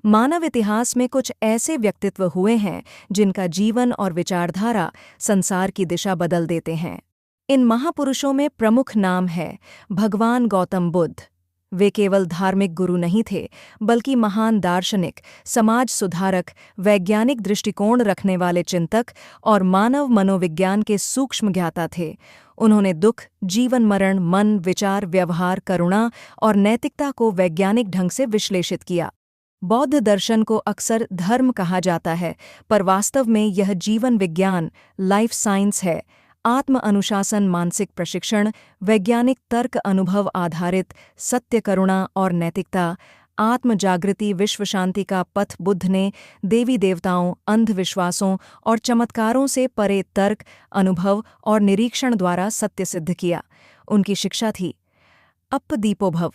मानव इतिहास में कुछ ऐसे व्यक्तित्व हुए हैं जिनका जीवन और विचारधारा संसार की दिशा बदल देते हैं। इन महापुरुषों में प्रमुख नाम है भगवान गौतम बुद्ध। वे केवल धार्मिक गुरु नहीं थे, बल्कि महान दार्शनिक, समाज सुधारक, वैज्ञानिक दृष्टिकोण रखने वाले चिंतक और मानव मनोविज्ञान के सूक्ष्म ज्ञाता थे। उन्होंने दुख, जीवन मरण, मन, विचार, व्यवहार, करुणा और नैतिकता को वैज्ञानिक ढंग से विश्लेषित किया। बौद्ध दर्शन को अक्सर धर्म कहा जाता है, पर वास्तव में यह जीवन विज्ञान, लाइफ साइंस है। आत्म अनुशासन, मानसिक प्रशिक्षण, वैज्ञानिक तर्क, अनुभव आधारित सत्य, करुणा और नैतिकता, आत्म जागृति, विश्व शांति का पथ। बुद्ध ने देवी देवताओं, अंधविश्वासों और चमत्कारों से परे तर्क, अनुभव और निरीक्षण द्वारा सत्य सिद्ध किया। उनकी शिक्षा थी अप दीपो भव,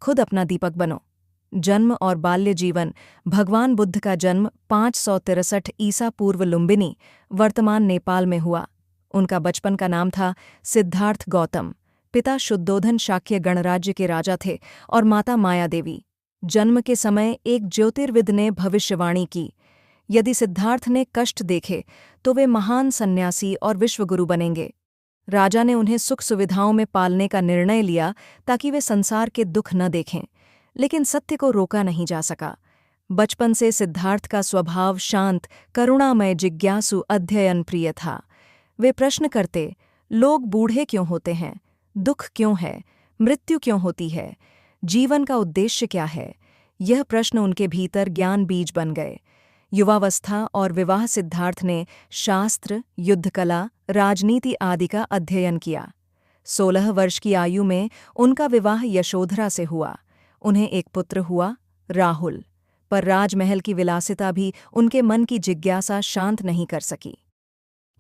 खुद अपना दीपक बनो। जन्म और बाल्य जीवन। भगवान बुद्ध का जन्म 563 ईसा पूर्व लुम्बिनी, वर्तमान नेपाल में हुआ। उनका बचपन का नाम था सिद्धार्थ गौतम। पिता शुद्धोधन शाक्य गणराज्य के राजा थे और माता माया देवी। जन्म के समय एक ज्योतिर्विद ने भविष्यवाणी की, यदि सिद्धार्थ ने कष्ट देखे तो वे महान सन्यासी और विश्वगुरु बनेंगे। राजा ने उन्हें सुख सुविधाओं में पालने का निर्णय लिया ताकि वे संसार के दुख न देखें, लेकिन सत्य को रोका नहीं जा सका। बचपन से सिद्धार्थ का स्वभाव शांत, करुणामय, जिज्ञासु, अध्ययन प्रिय था। वे प्रश्न करते, लोग बूढ़े क्यों होते हैं, दुख क्यों है, मृत्यु क्यों होती है, जीवन का उद्देश्य क्या है। यह प्रश्न उनके भीतर ज्ञान बीज बन गए। युवावस्था और विवाह। सिद्धार्थ ने शास्त्र, युद्धकला, राजनीति आदि का अध्ययन किया। 16 वर्ष की आयु में उनका विवाह यशोधरा से हुआ। उन्हें एक पुत्र हुआ, राहुल। पर राजमहल की विलासिता भी उनके मन की जिज्ञासा शांत नहीं कर सकी।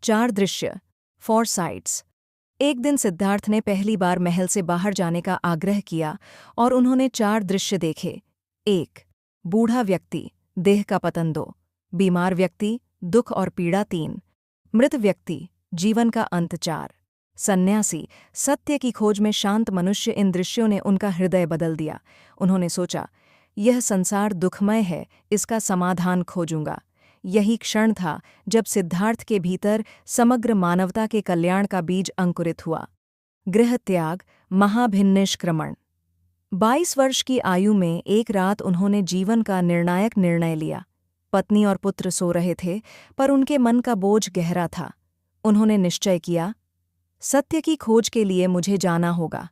4 दृश्य, फॉरसाइट्स। एक दिन सिद्धार्थ ने पहली बार महल से बाहर जाने का आग्रह किया और उन्होंने 4 दृश्य देखे। 1. बूढ़ा व्यक्ति, देह का पतन। 2. बीमार व्यक्ति, दुख और पीड़ा। 3. मृत व्यक्ति, जीवन का अंत। 4. सन्यासी, सत्य की खोज में शांत मनुष्य। इन दृश्यों ने उनका हृदय बदल दिया। उन्होंने सोचा, यह संसार दुखमय है, इसका समाधान खोजूंगा। यही क्षण था जब सिद्धार्थ के भीतर समग्र मानवता के कल्याण का बीज अंकुरित हुआ। गृह त्याग, महाभिनिष्क्रमण। 22 वर्ष की आयु में एक रात उन्होंने जीवन का निर्णायक निर्णय लिया। पत्नी और पुत्र सो रहे थे, पर उनके मन का बोझ गहरा था। उन्होंने निश्चय किया, सत्य की खोज के लिए मुझे जाना होगा।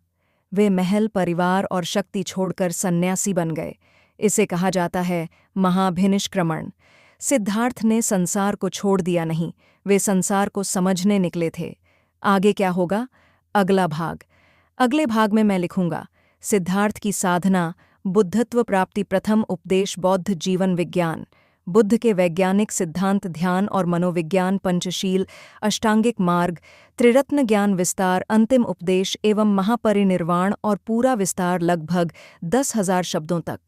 वे महल, परिवार और शक्ति छोड़कर सन्यासी बन गए। इसे कहा जाता है महाभिनिष्क्रमण। सिद्धार्थ ने संसार को छोड़ दिया नहीं, वे संसार को समझने निकले थे। आगे क्या होगा? अगला भाग। अगले भाग में मैं लिखूंगा सिद्धार्थ की साधना, बुद्धत्व प्राप्ति, प्रथम उपदेश, बौद्ध जीवन विज्ञान, बुद्ध के वैज्ञानिक सिद्धांत, ध्यान और मनोविज्ञान, पंचशील, अष्टांगिक मार्ग, त्रिरत्न ज्ञान विस्तार, अंतिम उपदेश एवं महापरिनिर्वाण और पूरा विस्तार लगभग 10,000 शब्दों तक।